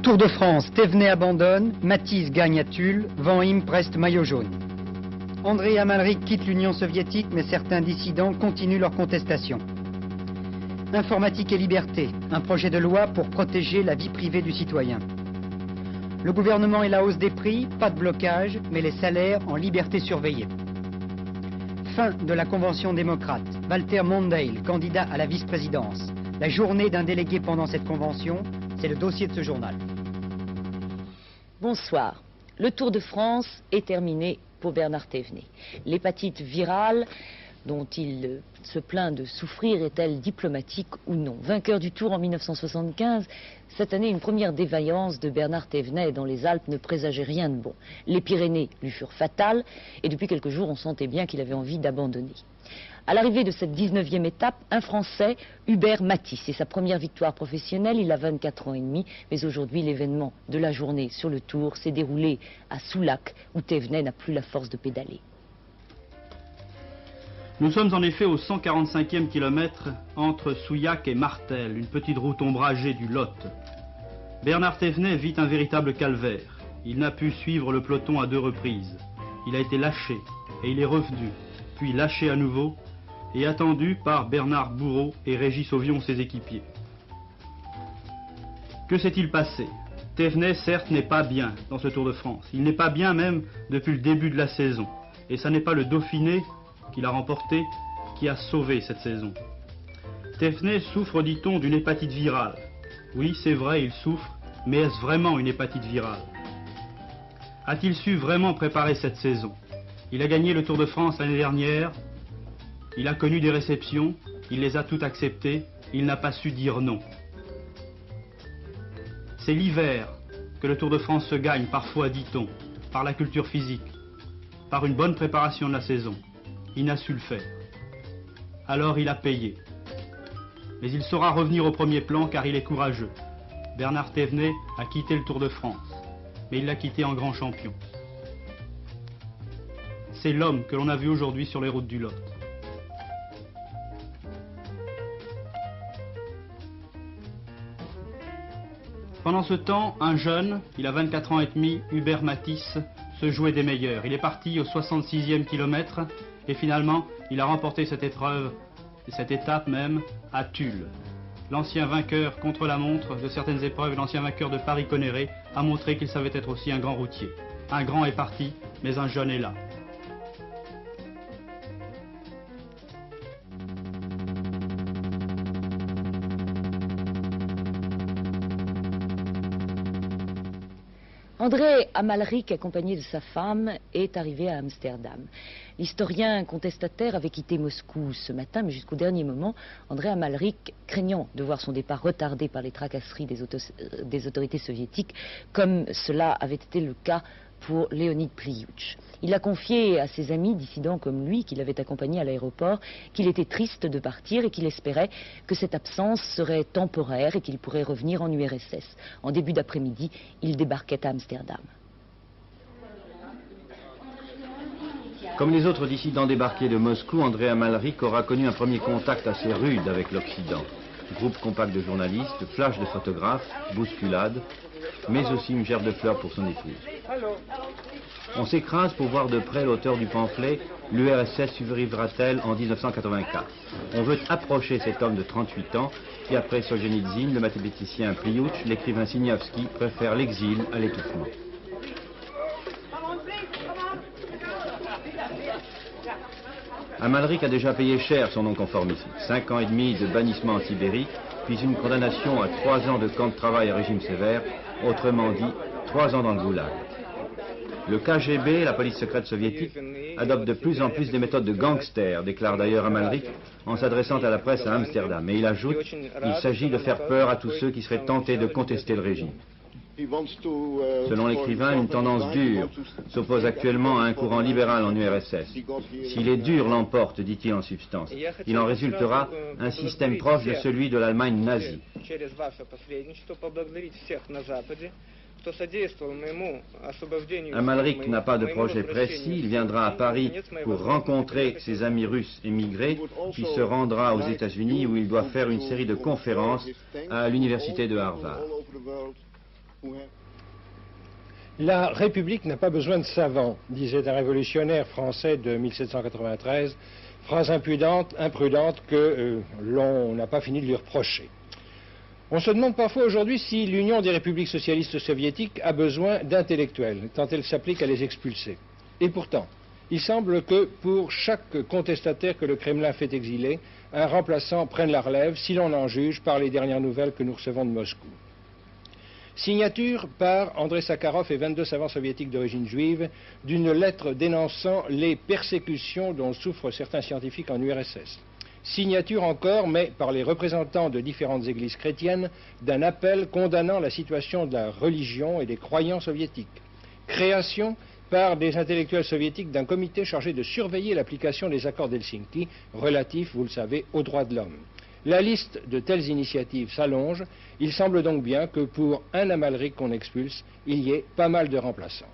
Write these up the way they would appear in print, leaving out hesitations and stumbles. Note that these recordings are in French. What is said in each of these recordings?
Tour de France, Thévenet abandonne, Matisse gagne à Tulle, Van Impe reste maillot jaune. André Amalric quitte l'Union soviétique, mais certains dissidents continuent leur contestation. Informatique et liberté, un projet de loi pour protéger la vie privée du citoyen. Le gouvernement et la hausse des prix, pas de blocage, mais les salaires en liberté surveillée. Fin de la Convention démocrate, Walter Mondale, candidat à la vice-présidence. La journée d'un délégué pendant cette convention, c'est le dossier de ce journal. Bonsoir. Le Tour de France est terminé pour Bernard Thévenet. L'hépatite virale dont il se plaint de souffrir est-elle diplomatique ou non? Vainqueur du Tour en 1975, cette année une première défaillance de Bernard Thévenet dans les Alpes ne présageait rien de bon. Les Pyrénées lui furent fatales et depuis quelques jours on sentait bien qu'il avait envie d'abandonner. À l'arrivée de cette 19e étape, un Français, Hubert Matisse. C'est sa première victoire professionnelle, il a 24 ans et demi, mais aujourd'hui l'événement de la journée sur le Tour s'est déroulé à Soulac, où Thévenet n'a plus la force de pédaler. Nous sommes en effet au 145e kilomètre entre Souillac et Martel, une petite route ombragée du Lot. Bernard Thévenet vit un véritable calvaire. Il n'a pu suivre le peloton à 2 reprises. Il a été lâché et il est revenu, puis lâché à nouveau et attendu par Bernard Bourreau et Régis Sauvion, ses équipiers. Que s'est-il passé? Thévenet, certes, n'est pas bien dans ce Tour de France. Il n'est pas bien même depuis le début de la saison. Et ça n'est pas le Dauphiné qu'il a remporté qui a sauvé cette saison. Thévenet souffre, dit-on, d'une hépatite virale. Oui, c'est vrai, il souffre, mais est-ce vraiment une hépatite virale? A-t-il su vraiment préparer cette saison? Il a gagné le Tour de France l'année dernière, il a connu des réceptions, il les a toutes acceptées, il n'a pas su dire non. C'est l'hiver que le Tour de France se gagne, parfois, dit-on, par la culture physique, par une bonne préparation de la saison. Il n'a su le faire. Alors il a payé. Mais il saura revenir au premier plan car il est courageux. Bernard Thévenet a quitté le Tour de France, mais il l'a quitté en grand champion. C'est l'homme que l'on a vu aujourd'hui sur les routes du Lot. Pendant ce temps, un jeune, il a 24 ans et demi, Hubert Matisse, se jouait des meilleurs. Il est parti au 66e kilomètre et finalement, il a remporté cette épreuve, cette étape même, à Tulle. L'ancien vainqueur contre la montre de certaines épreuves, l'ancien vainqueur de Paris-Connerré, a montré qu'il savait être aussi un grand routier. Un grand est parti, mais un jeune est là. André Amalric, accompagné de sa femme, est arrivé à Amsterdam. L'historien contestataire avait quitté Moscou ce matin, mais jusqu'au dernier moment, André Amalric, craignant de voir son départ retardé par les tracasseries des autorités soviétiques, comme cela avait été le cas pour Léonid Pliouch. Il a confié à ses amis dissidents comme lui, qu'il avait accompagné à l'aéroport, qu'il était triste de partir et qu'il espérait que cette absence serait temporaire et qu'il pourrait revenir en URSS. En début d'après-midi, il débarquait à Amsterdam. Comme les autres dissidents débarqués de Moscou, André Amalric aura connu un premier contact assez rude avec l'Occident. Groupe compact de journalistes, flash de photographes, bousculades, mais aussi une gerbe de fleurs pour son épouse. On s'écrase pour voir de près l'auteur du pamphlet « L'URSS survivra-t-elle en 1984 ?» On veut approcher cet homme de 38 ans qui, après Solzhenitsyn, le mathématicien Pliouch, l'écrivain Signavski, préfère l'exil à l'étouffement. Amalric a déjà payé cher son non-conformisme. 5 ans et demi de bannissement en Sibérie, puis une condamnation à 3 ans de camp de travail à régime sévère, autrement dit 3 ans dans le goulag. Le KGB, la police secrète soviétique, adopte de plus en plus des méthodes de gangster, déclare d'ailleurs Amalric en s'adressant à la presse à Amsterdam. Et il ajoute qu'il s'agit de faire peur à tous ceux qui seraient tentés de contester le régime. Selon l'écrivain, une tendance dure s'oppose actuellement à un courant libéral en URSS. Si les durs l'emportent, dit-il en substance, il en résultera un système proche de celui de l'Allemagne nazie. Amalric n'a pas de projet précis, il viendra à Paris pour rencontrer ses amis russes émigrés, puis se rendra aux États-Unis où il doit faire une série de conférences à l'université de Harvard. La République n'a pas besoin de savants, disait un révolutionnaire français de 1793, phrase imprudente que l'on n'a pas fini de lui reprocher. On se demande parfois aujourd'hui si l'Union des républiques socialistes soviétiques a besoin d'intellectuels, tant elle s'applique à les expulser. Et pourtant, il semble que pour chaque contestataire que le Kremlin fait exiler, un remplaçant prenne la relève, si l'on en juge par les dernières nouvelles que nous recevons de Moscou. Signature par Andrei Sakharov et 22 savants soviétiques d'origine juive d'une lettre dénonçant les persécutions dont souffrent certains scientifiques en URSS. Signature encore, mais par les représentants de différentes églises chrétiennes, d'un appel condamnant la situation de la religion et des croyants soviétiques. Création par des intellectuels soviétiques d'un comité chargé de surveiller l'application des accords d'Helsinki relatifs, vous le savez, aux droits de l'homme. La liste de telles initiatives s'allonge. Il semble donc bien que pour un Amalric qu'on expulse, il y ait pas mal de remplaçants.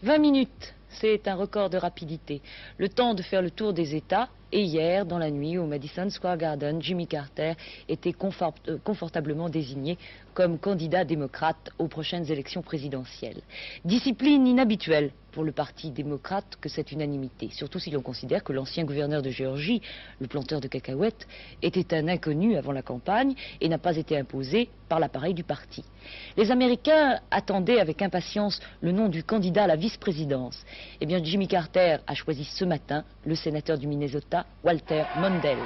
20 minutes, c'est un record de rapidité. Le temps de faire le tour des États. Et hier, dans la nuit, au Madison Square Garden, Jimmy Carter était confortablement désigné comme candidat démocrate aux prochaines élections présidentielles. Discipline inhabituelle pour le Parti démocrate que cette unanimité, surtout si l'on considère que l'ancien gouverneur de Géorgie, le planteur de cacahuètes, était un inconnu avant la campagne et n'a pas été imposé par l'appareil du parti. Les Américains attendaient avec impatience le nom du candidat à la vice-présidence. Eh bien, Jimmy Carter a choisi ce matin le sénateur du Minnesota, Walter Mondale.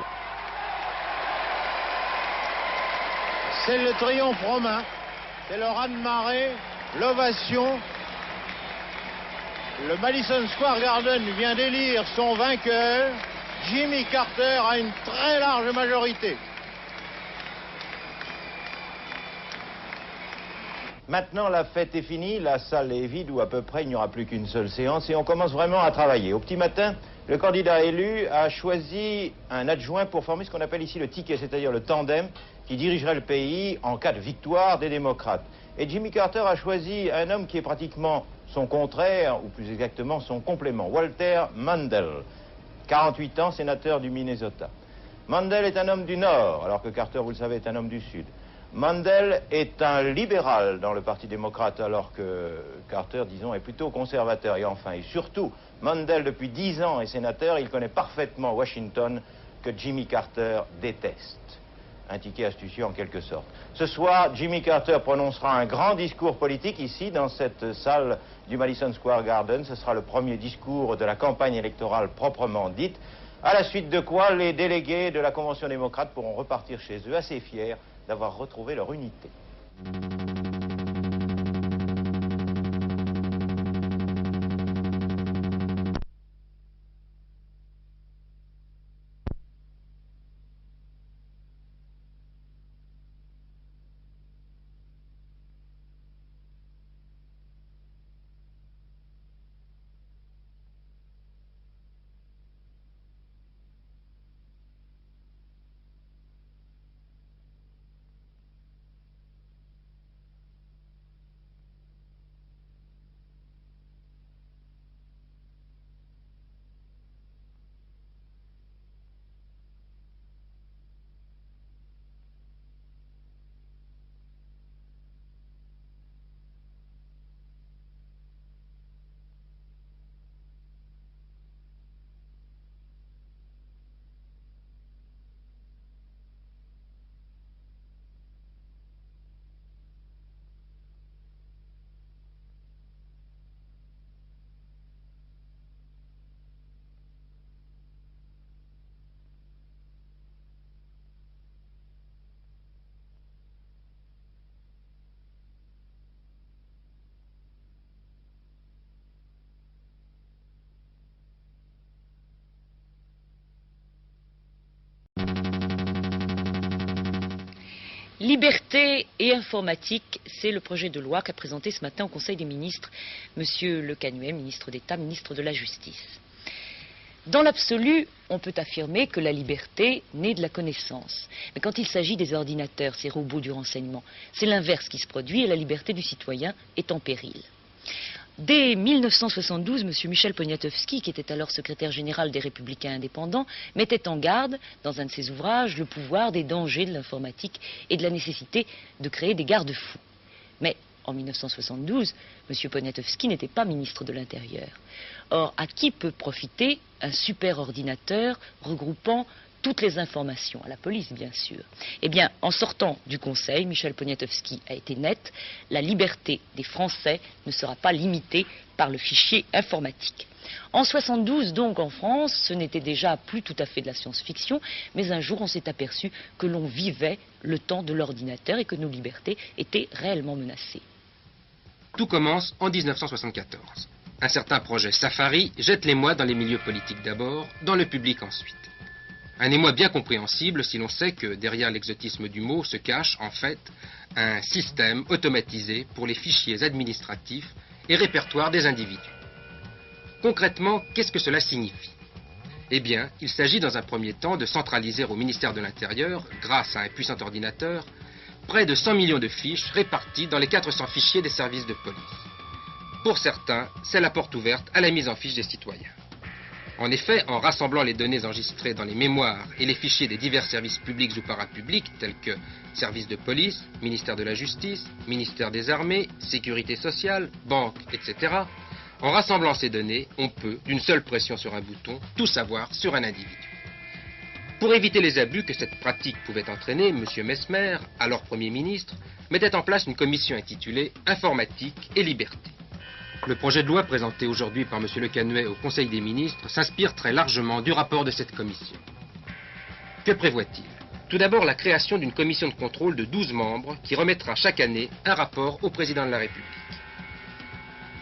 C'est le triomphe romain, c'est le raz-de-marée, l'ovation. Le Madison Square Garden vient d'élire son vainqueur. Jimmy Carter a une très large majorité. Maintenant, la fête est finie, la salle est vide ou à peu près, il n'y aura plus qu'une seule séance et on commence vraiment à travailler. Au petit matin, le candidat élu a choisi un adjoint pour former ce qu'on appelle ici le ticket, c'est-à-dire le tandem qui dirigerait le pays en cas de victoire des démocrates. Et Jimmy Carter a choisi un homme qui est pratiquement son contraire, ou plus exactement son complément, Walter Mondale, 48 ans, sénateur du Minnesota. Mondale est un homme du Nord, alors que Carter, vous le savez, est un homme du Sud. Mondale est un libéral dans le Parti démocrate, alors que Carter, disons, est plutôt conservateur. Et enfin, et surtout, Mondale, depuis 10 ans, est sénateur, il connaît parfaitement Washington, que Jimmy Carter déteste. Un ticket astucieux en quelque sorte. Ce soir, Jimmy Carter prononcera un grand discours politique ici, dans cette salle du Madison Square Garden. Ce sera le premier discours de la campagne électorale proprement dite, à la suite de quoi les délégués de la Convention démocrate pourront repartir chez eux assez fiers d'avoir retrouvé leur unité. Liberté et informatique, c'est le projet de loi qu'a présenté ce matin au Conseil des ministres Monsieur Le Canuet, ministre d'État, ministre de la Justice. Dans l'absolu, on peut affirmer que la liberté naît de la connaissance. Mais quand il s'agit des ordinateurs, ces robots du renseignement, c'est l'inverse qui se produit et la liberté du citoyen est en péril. Dès 1972, M. Michel Poniatowski, qui était alors secrétaire général des Républicains indépendants, mettait en garde, dans un de ses ouvrages, le pouvoir des dangers de l'informatique et de la nécessité de créer des garde-fous. en 1972, M. Poniatowski n'était pas ministre de l'Intérieur. Or, à qui peut profiter un super ordinateur regroupant toutes les informations, à la police bien sûr? Eh bien, en sortant du Conseil, Michel Poniatowski a été net, la liberté des Français ne sera pas limitée par le fichier informatique. En 72, donc, en France, ce n'était déjà plus tout à fait de la science-fiction, mais un jour, on s'est aperçu que l'on vivait le temps de l'ordinateur et que nos libertés étaient réellement menacées. Tout commence en 1974. Un certain projet Safari jette l'émoi dans les milieux politiques d'abord, dans le public ensuite. Un émoi bien compréhensible si l'on sait que derrière l'exotisme du mot se cache, en fait, un système automatisé pour les fichiers administratifs et répertoires des individus. Concrètement, qu'est-ce que cela signifie? Eh bien, il s'agit dans un premier temps de centraliser au ministère de l'Intérieur, grâce à un puissant ordinateur, près de 100 millions de fiches réparties dans les 400 fichiers des services de police. Pour certains, c'est la porte ouverte à la mise en fiche des citoyens. En effet, en rassemblant les données enregistrées dans les mémoires et les fichiers des divers services publics ou parapublics, tels que services de police, ministère de la Justice, ministère des Armées, Sécurité sociale, banques, etc., en rassemblant ces données, on peut, d'une seule pression sur un bouton, tout savoir sur un individu. Pour éviter les abus que cette pratique pouvait entraîner, M. Messmer, alors Premier ministre, mettait en place une commission intitulée « Informatique et liberté ». Le projet de loi présenté aujourd'hui par M. Le Canuet au Conseil des ministres s'inspire très largement du rapport de cette commission. Que prévoit-il? Tout d'abord, la création d'une commission de contrôle de 12 membres qui remettra chaque année un rapport au président de la République.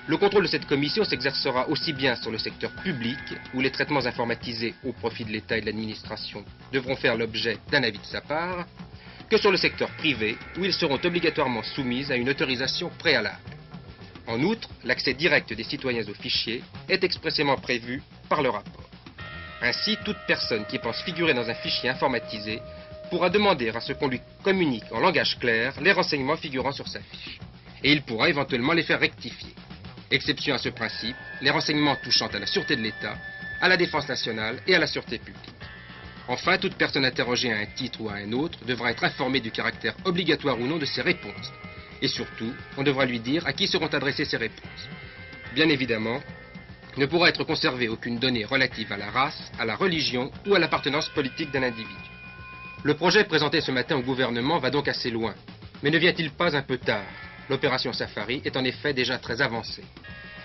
Le contrôle de cette commission s'exercera aussi bien sur le secteur public, où les traitements informatisés au profit de l'État et de l'administration devront faire l'objet d'un avis de sa part, que sur le secteur privé, où ils seront obligatoirement soumis à une autorisation préalable. En outre, l'accès direct des citoyens aux fichiers est expressément prévu par le rapport. Ainsi, toute personne qui pense figurer dans un fichier informatisé pourra demander à ce qu'on lui communique en langage clair les renseignements figurant sur sa fiche. Et il pourra éventuellement les faire rectifier. Exception à ce principe, les renseignements touchant à la sûreté de l'État, à la défense nationale et à la sûreté publique. Enfin, toute personne interrogée à un titre ou à un autre devra être informée du caractère obligatoire ou non de ses réponses. Et surtout, on devra lui dire à qui seront adressées ces réponses. Bien évidemment, ne pourra être conservée aucune donnée relative à la race, à la religion ou à l'appartenance politique d'un individu. Le projet présenté ce matin au gouvernement va donc assez loin. Mais ne vient-il pas un peu tard? L'opération Safari est en effet déjà très avancée.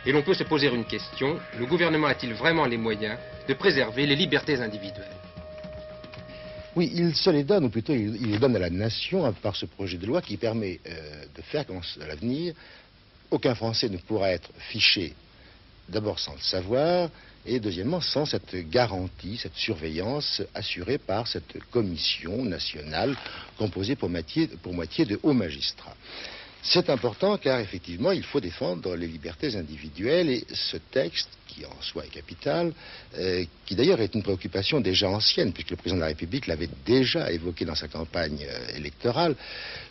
Et l'on peut se poser une question, le gouvernement a-t-il vraiment les moyens de préserver les libertés individuelles? Oui, il se les donne, ou plutôt il les donne à la nation par ce projet de loi qui permet de faire qu'à l'avenir, aucun Français ne pourra être fiché, d'abord sans le savoir, et deuxièmement sans cette garantie, cette surveillance assurée par cette commission nationale composée pour moitié de hauts magistrats. C'est important car effectivement il faut défendre les libertés individuelles et ce texte qui en soi est capital, qui d'ailleurs est une préoccupation déjà ancienne puisque le président de la République l'avait déjà évoqué dans sa campagne électorale,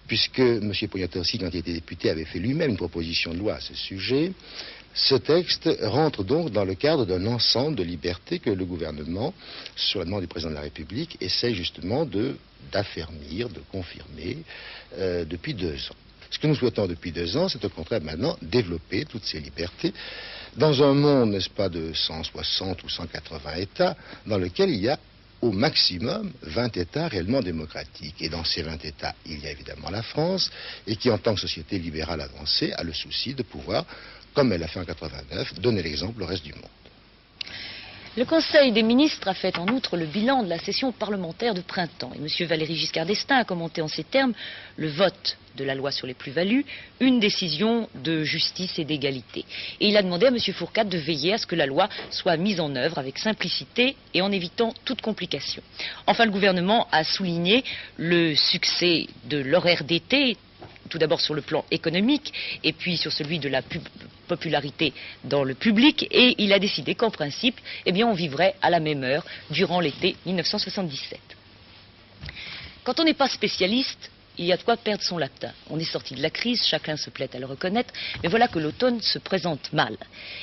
puisque M. Poniatowski, quand il était député, avait fait lui-même une proposition de loi à ce sujet. Ce texte rentre donc dans le cadre d'un ensemble de libertés que le gouvernement, sur la demande du président de la République, essaie justement d'affermir, de confirmer depuis 2 ans. Ce que nous souhaitons depuis 2 ans, c'est au contraire maintenant développer toutes ces libertés dans un monde, n'est-ce pas, de 160 ou 180 États, dans lequel il y a au maximum 20 États réellement démocratiques. Et dans ces 20 États, il y a évidemment la France, et qui en tant que société libérale avancée a le souci de pouvoir, comme elle l'a fait en 89, donner l'exemple au reste du monde. Le Conseil des ministres a fait en outre le bilan de la session parlementaire de printemps. Et M. Valéry Giscard d'Estaing a commenté en ces termes le vote de la loi sur les plus-values, une décision de justice et d'égalité. Et il a demandé à M. Fourcade de veiller à ce que la loi soit mise en œuvre avec simplicité et en évitant toute complication. Enfin, le gouvernement a souligné le succès de l'horaire d'été, tout d'abord sur le plan économique et puis sur celui de la popularité dans le public, et il a décidé qu'en principe, eh bien, on vivrait à la même heure durant l'été 1977. Quand on n'est pas spécialiste, il y a de quoi perdre son latin. On est sorti de la crise, chacun se plaît à le reconnaître, mais voilà que l'automne se présente mal.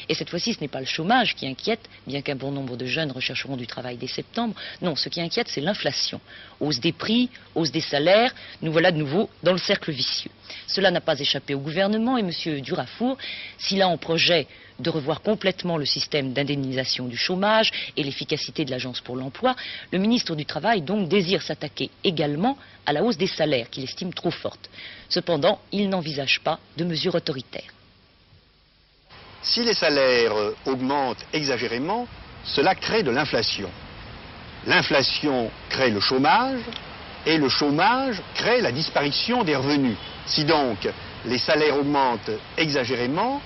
Et cette fois-ci, ce n'est pas le chômage qui inquiète, bien qu'un bon nombre de jeunes rechercheront du travail dès septembre. Non, ce qui inquiète, c'est l'inflation. Hausse des prix, hausse des salaires, nous voilà de nouveau dans le cercle vicieux. Cela n'a pas échappé au gouvernement et M. Durafour, s'il a en projet de revoir complètement le système d'indemnisation du chômage et l'efficacité de l'Agence pour l'emploi, le ministre du Travail donc désire s'attaquer également à la hausse des salaires qu'il estime trop forte. Cependant, il n'envisage pas de mesures autoritaires. Si les salaires augmentent exagérément, cela crée de l'inflation. L'inflation crée le chômage et le chômage crée la disparition des revenus. Si donc les salaires augmentent exagérément,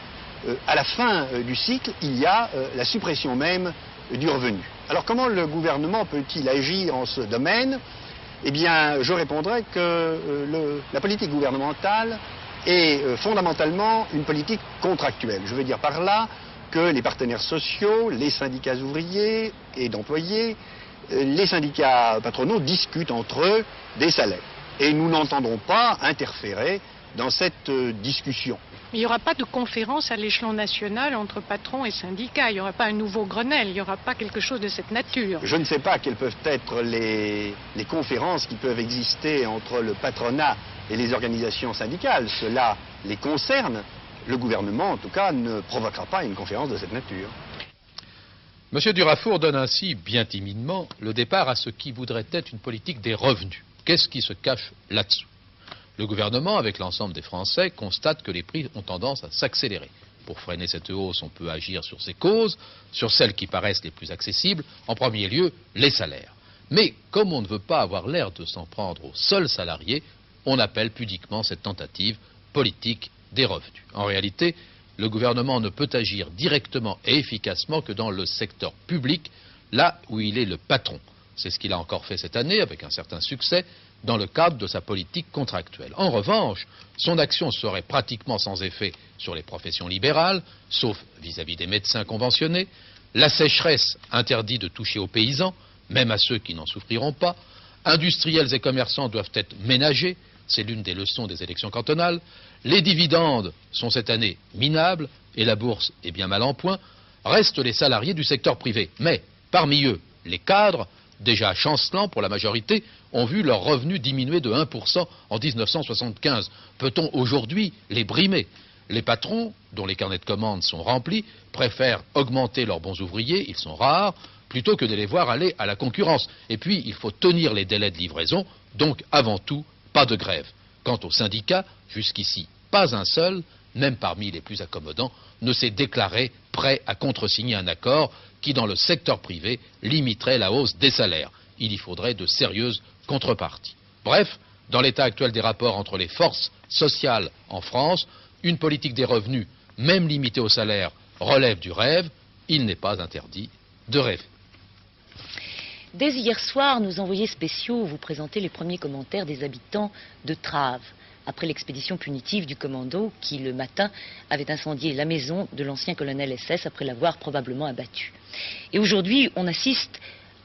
à la fin du cycle, il y a la suppression même du revenu. Alors comment le gouvernement peut-il agir en ce domaine? Eh bien, je répondrai que la politique gouvernementale est fondamentalement une politique contractuelle. Je veux dire par là que les partenaires sociaux, les syndicats ouvriers et d'employés, les syndicats patronaux discutent entre eux des salaires. Et nous n'entendrons pas interférer dans cette discussion. Il n'y aura pas de conférence à l'échelon national entre patrons et syndicats. Il n'y aura pas un nouveau Grenelle. Il n'y aura pas quelque chose de cette nature. Je ne sais pas quelles peuvent être les conférences qui peuvent exister entre le patronat et les organisations syndicales. Cela les concerne. Le gouvernement, en tout cas, ne provoquera pas une conférence de cette nature. M. Durafour donne ainsi, bien timidement, le départ à ce qui voudrait être une politique des revenus. Qu'est-ce qui se cache là-dessous? Le gouvernement, avec l'ensemble des Français, constate que les prix ont tendance à s'accélérer. Pour freiner cette hausse, on peut agir sur ses causes, sur celles qui paraissent les plus accessibles, en premier lieu, les salaires. Mais comme on ne veut pas avoir l'air de s'en prendre aux seuls salariés, on appelle pudiquement cette tentative politique des revenus. En réalité, le gouvernement ne peut agir directement et efficacement que dans le secteur public, là où il est le patron. C'est ce qu'il a encore fait cette année, avec un certain succès, dans le cadre de sa politique contractuelle. En revanche, son action serait pratiquement sans effet sur les professions libérales, sauf vis-à-vis des médecins conventionnés. La sécheresse interdit de toucher aux paysans, même à ceux qui n'en souffriront pas. Industriels et commerçants doivent être ménagés, c'est l'une des leçons des élections cantonales. Les dividendes sont cette année minables et la bourse est bien mal en point. Restent les salariés du secteur privé. Mais, parmi eux, les cadres, déjà chancelants pour la majorité, ont vu leurs revenus diminuer de 1% en 1975. Peut-on aujourd'hui les brimer? Les patrons, dont les carnets de commandes sont remplis, préfèrent augmenter leurs bons ouvriers, ils sont rares, plutôt que de les voir aller à la concurrence. Et puis, il faut tenir les délais de livraison, donc avant tout, pas de grève. Quant aux syndicats, jusqu'ici, pas un seul, même parmi les plus accommodants, ne s'est déclaré prêt à contresigner un accord qui, dans le secteur privé, limiterait la hausse des salaires. Il y faudrait de sérieuses contreparties. Bref, dans l'état actuel des rapports entre les forces sociales en France, une politique des revenus, même limitée au salaire, relève du rêve. Il n'est pas interdit de rêver. Dès hier soir, nos envoyés spéciaux vous présentaient les premiers commentaires des habitants de Trave, après l'expédition punitive du commando qui, le matin, avait incendié la maison de l'ancien colonel SS après l'avoir probablement abattu. Et aujourd'hui, on assiste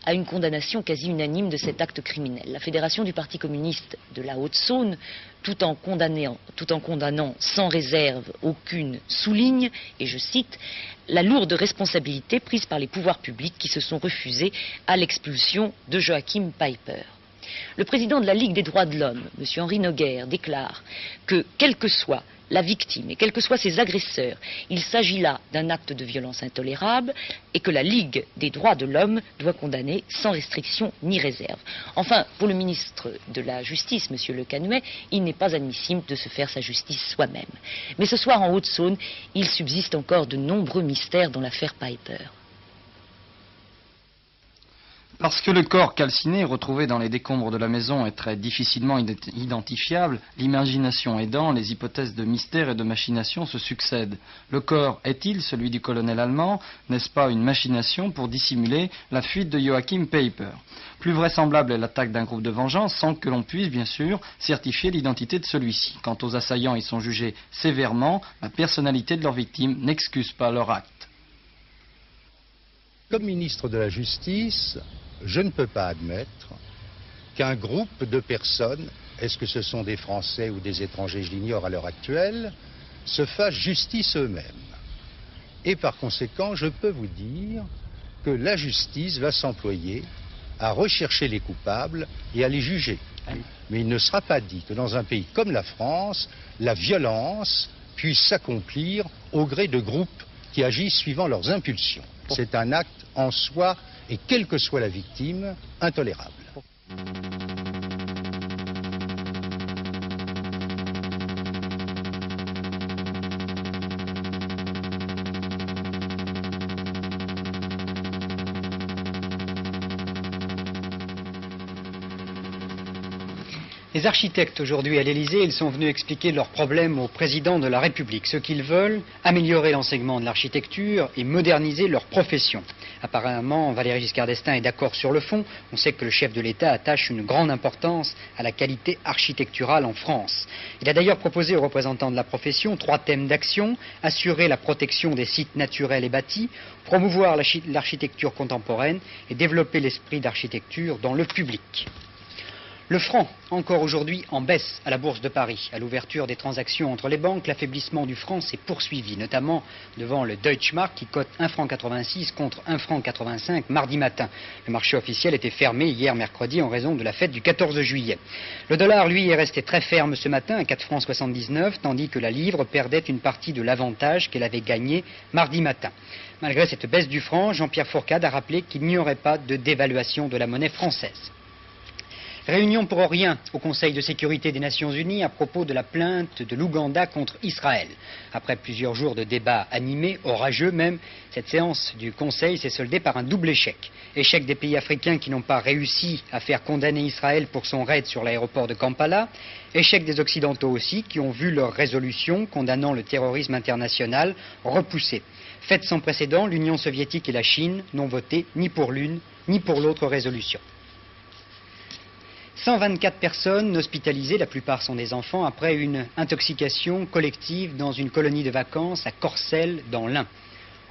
à une condamnation quasi unanime de cet acte criminel. La Fédération du Parti communiste de la Haute-Saône, tout en condamnant sans réserve aucune, souligne, et je cite, la lourde responsabilité prise par les pouvoirs publics qui se sont refusés à l'expulsion de Joachim Peiper. Le président de la Ligue des droits de l'homme, M. Henri Noguer, déclare que, quelle que soit la victime et quels que soient ses agresseurs, il s'agit là d'un acte de violence intolérable et que la Ligue des droits de l'homme doit condamner sans restriction ni réserve. Enfin, pour le ministre de la Justice, M. Le Canuet, il n'est pas admissible de se faire sa justice soi-même. Mais ce soir, en Haute-Saône, il subsiste encore de nombreux mystères dans l'affaire Peiper. Parce que le corps calciné retrouvé dans les décombres de la maison est très difficilement identifiable, l'imagination aidant, les hypothèses de mystère et de machination se succèdent. Le corps est-il celui du colonel allemand? N'est-ce pas une machination pour dissimuler la fuite de Joachim Peiper? Plus vraisemblable est l'attaque d'un groupe de vengeance sans que l'on puisse, bien sûr, certifier l'identité de celui-ci. Quant aux assaillants, ils sont jugés sévèrement. La personnalité de leurs victimes n'excuse pas leur acte. Comme ministre de la Justice, je ne peux pas admettre qu'un groupe de personnes, est-ce que ce sont des Français ou des étrangers, je l'ignore à l'heure actuelle, se fassent justice eux-mêmes. Et par conséquent, je peux vous dire que la justice va s'employer à rechercher les coupables et à les juger. Mais il ne sera pas dit que dans un pays comme la France, la violence puisse s'accomplir au gré de groupes qui agissent suivant leurs impulsions. C'est un acte en soi, et quelle que soit la victime, intolérable. Les architectes aujourd'hui à l'Élysée, ils sont venus expliquer leurs problèmes au président de la République. Ce qu'ils veulent, améliorer l'enseignement de l'architecture et moderniser leur profession. Apparemment, Valéry Giscard d'Estaing est d'accord sur le fond. On sait que le chef de l'État attache une grande importance à la qualité architecturale en France. Il a d'ailleurs proposé aux représentants de la profession 3 thèmes d'action: assurer la protection des sites naturels et bâtis, promouvoir l'architecture contemporaine et développer l'esprit d'architecture dans le public. Le franc, encore aujourd'hui en baisse à la Bourse de Paris. À l'ouverture des transactions entre les banques, l'affaiblissement du franc s'est poursuivi, notamment devant le Deutsche Mark qui cote 1,86 franc contre 1,85 franc mardi matin. Le marché officiel était fermé hier mercredi en raison de la fête du 14 juillet. Le dollar, lui, est resté très ferme ce matin à 4,79 francs, tandis que la livre perdait une partie de l'avantage qu'elle avait gagné mardi matin. Malgré cette baisse du franc, Jean-Pierre Fourcade a rappelé qu'il n'y aurait pas de dévaluation de la monnaie française. Réunion pour rien au Conseil de sécurité des Nations Unies à propos de la plainte de l'Ouganda contre Israël. Après plusieurs jours de débats animés, orageux même, cette séance du Conseil s'est soldée par un double échec. Échec des pays africains qui n'ont pas réussi à faire condamner Israël pour son raid sur l'aéroport de Kampala. Échec des Occidentaux aussi, qui ont vu leur résolution condamnant le terrorisme international repoussée. Fait sans précédent, l'Union soviétique et la Chine n'ont voté ni pour l'une ni pour l'autre résolution. 124 personnes hospitalisées, la plupart sont des enfants, après une intoxication collective dans une colonie de vacances à Corcelles, dans l'Ain.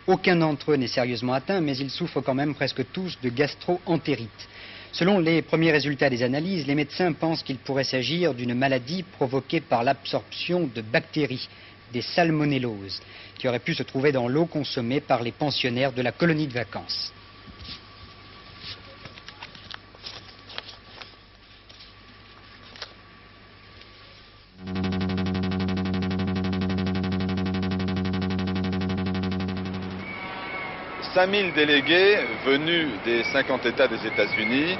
Aucun d'entre eux n'est sérieusement atteint, mais ils souffrent quand même presque tous de gastro-entérite. Selon les premiers résultats des analyses, les médecins pensent qu'il pourrait s'agir d'une maladie provoquée par l'absorption de bactéries, des salmonelloses, qui auraient pu se trouver dans l'eau consommée par les pensionnaires de la colonie de vacances. « 5000 délégués venus des 50 États des États-Unis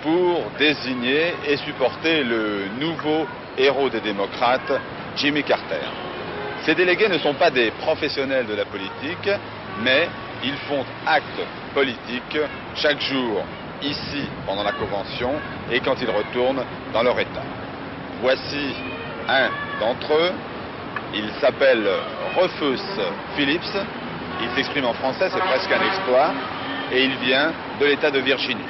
pour désigner et supporter le nouveau héros des démocrates, Jimmy Carter. Ces délégués ne sont pas des professionnels de la politique, mais ils font acte politique chaque jour, ici, pendant la Convention, et quand ils retournent dans leur État. Voici un d'entre eux. Il s'appelle Rufus Phillips. Il s'exprime en français, c'est presque un exploit, et il vient de l'État de Virginie.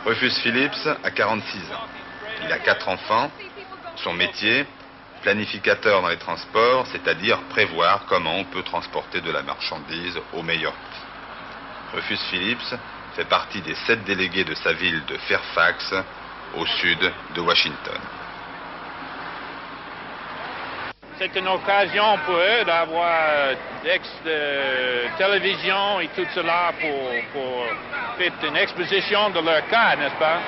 Rufus Phillips a 46 ans. Il a 4 enfants. Son métier, planificateur dans les transports, c'est-à-dire prévoir comment on peut transporter de la marchandise au meilleur prix. Rufus Phillips fait partie des 7 délégués de sa ville de Fairfax, au sud de Washington. C'est une occasion pour eux d'avoir de télévision et tout cela pour faire une exposition de leur cas, n'est-ce pas?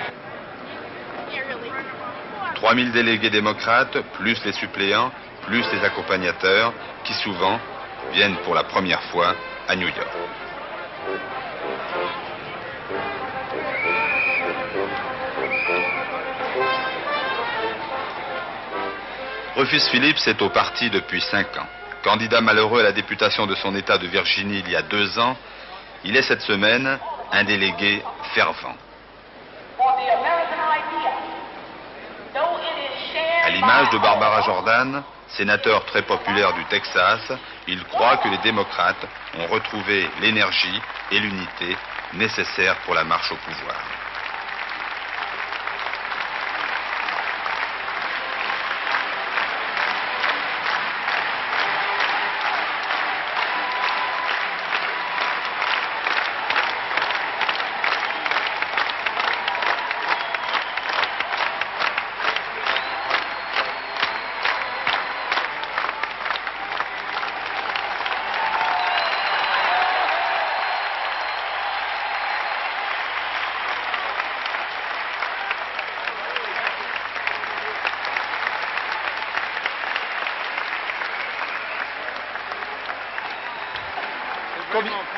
3000 délégués démocrates, plus les suppléants, plus les accompagnateurs, qui souvent viennent pour la première fois à New York. Rufus Phillips est au parti depuis 5 ans. Candidat malheureux à la députation de son État de Virginie il y a 2 ans, il est cette semaine un délégué fervent. À l'image de Barbara Jordan, sénateur très populaire du Texas, il croit que les démocrates ont retrouvé l'énergie et l'unité nécessaires pour la marche au pouvoir.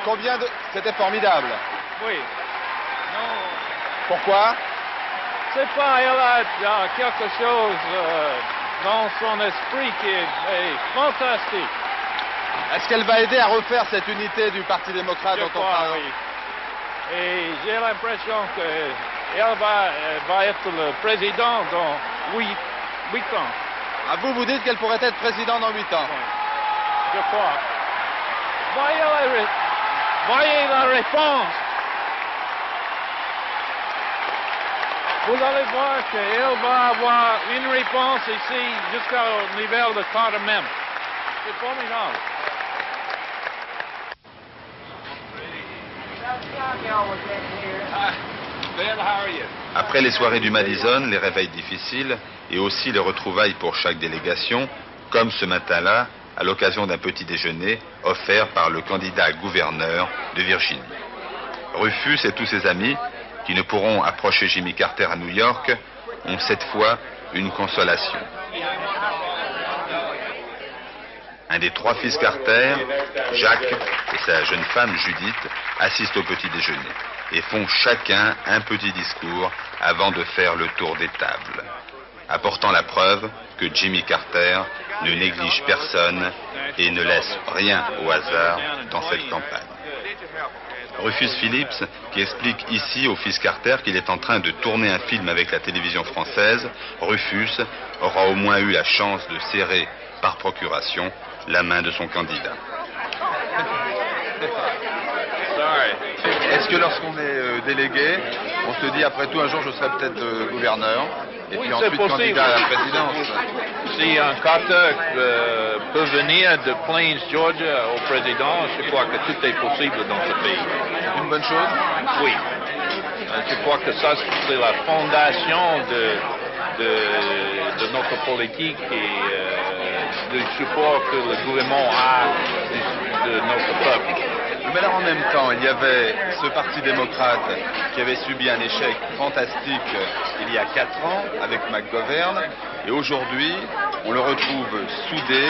combien de... C'était formidable. Oui. Non. Pourquoi? C'est pas, elle a quelque chose dans son esprit qui est fantastique. Est-ce qu'elle va aider à refaire cette unité du Parti démocrate dont on parle? Oui. Et j'ai l'impression qu'elle va être le président dans 8 ans. Ah, vous dites qu'elle pourrait être présidente dans 8 ans? Oui. Je crois. Voyez la réponse. Vous allez voir qu'elle va avoir une réponse ici jusqu'au niveau de Carter même. C'est formidable. Après les soirées du Madison, les réveils difficiles et aussi les retrouvailles pour chaque délégation, comme ce matin-là, à l'occasion d'un petit déjeuner offert par le candidat gouverneur de Virginie. Rufus et tous ses amis, qui ne pourront approcher Jimmy Carter à New York, ont cette fois une consolation. Un des 3 fils Carter, Jacques et sa jeune femme Judith, assistent au petit déjeuner et font chacun un petit discours avant de faire le tour des tables, apportant la preuve que Jimmy Carter ne néglige personne et ne laisse rien au hasard dans cette campagne. Rufus Phillips, qui explique ici au fils Carter qu'il est en train de tourner un film avec la télévision française, Rufus aura au moins eu la chance de serrer par procuration la main de son candidat. Est-ce que lorsqu'on est délégué, on se dit après tout un jour je serai peut-être gouverneur et puis ensuite candidat à la présidence? Si un Carter peut venir de Plains, Georgia au président, je crois que tout est possible dans ce pays. C'est une bonne chose? Oui. Je crois que ça, c'est la fondation de notre politique et du support que le gouvernement a de notre peuple. Mais alors en même temps, il y avait ce parti démocrate qui avait subi un échec fantastique il y a 4 ans avec McGovern, et aujourd'hui, on le retrouve soudé,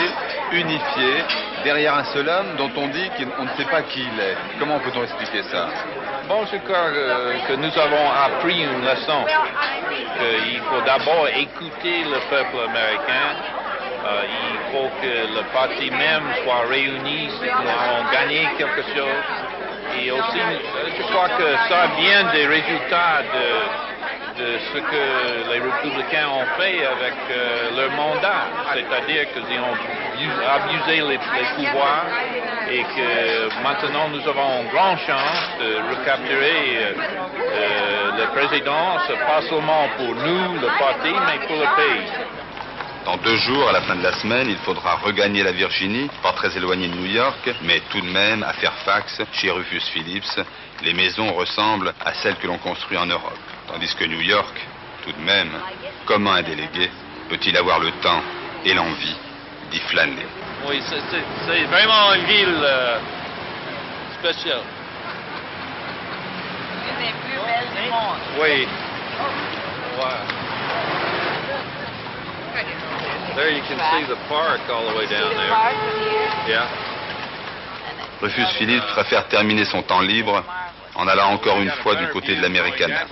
unifié, derrière un seul homme dont on dit qu'on ne sait pas qui il est. Comment peut-on expliquer ça? Bon, je crois que nous avons appris une leçon, qu'il faut d'abord écouter le peuple américain. Il faut que le parti même soit réuni si nous avons gagné quelque chose. Et aussi, je crois que ça vient des résultats de ce que les républicains ont fait avec leur mandat. C'est-à-dire qu'ils ont abusé les pouvoirs et que maintenant nous avons une grande chance de recapturer la présidence, pas seulement pour nous, le parti, mais pour le pays. Dans 2 jours, à la fin de la semaine, il faudra regagner la Virginie, pas très éloigné de New York, mais tout de même à Fairfax, chez Rufus Phillips, les maisons ressemblent à celles que l'on construit en Europe. Tandis que New York, tout de même, comment un délégué peut-il avoir le temps et l'envie d'y flâner? Oui, c'est vraiment une ville spéciale. Une des plus belles du monde. Oui. Wow. There you can see the park all the way down there. Yeah. Rufus Phillips préfère terminer son temps libre en allant encore une fois du côté de l'Americana,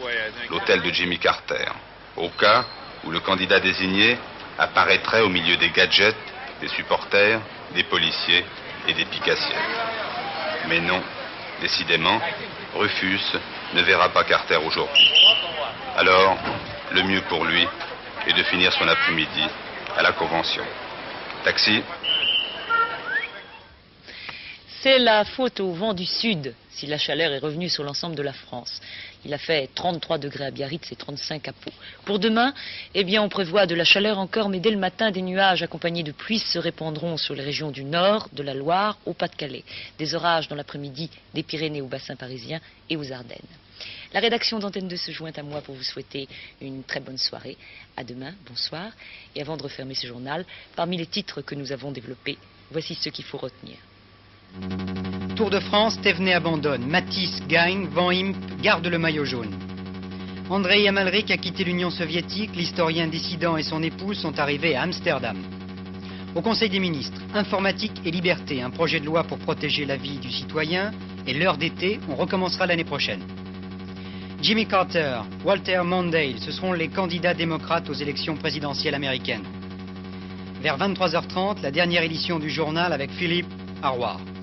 l'hôtel de Jimmy Carter, au cas où le candidat désigné apparaîtrait au milieu des gadgets, des supporters, des policiers et des picassiers. Mais non, décidément, Rufus ne verra pas Carter aujourd'hui. Alors, le mieux pour lui est de finir son après-midi à la Convention. Taxi. C'est la faute au vent du sud si la chaleur est revenue sur l'ensemble de la France. Il a fait 33 degrés à Biarritz et 35 à Pau. Pour demain, eh bien, on prévoit de la chaleur encore, mais dès le matin, des nuages accompagnés de pluie se répandront sur les régions du nord, de la Loire, au Pas-de-Calais. Des orages dans l'après-midi des Pyrénées au bassin parisien et aux Ardennes. La rédaction d'Antenne 2 se joint à moi pour vous souhaiter une très bonne soirée. À demain, bonsoir. Et avant de refermer ce journal, parmi les titres que nous avons développés, voici ceux qu'il faut retenir. Tour de France, Thévenet abandonne. Matisse gagne, Van Impe garde le maillot jaune. Andrei Amalric a quitté l'Union soviétique. L'historien dissident et son épouse sont arrivés à Amsterdam. Au Conseil des ministres, informatique et liberté, un projet de loi pour protéger la vie du citoyen et l'heure d'été, on recommencera l'année prochaine. Jimmy Carter, Walter Mondale, ce seront les candidats démocrates aux élections présidentielles américaines. Vers 23h30, la dernière édition du journal avec Philippe Harward.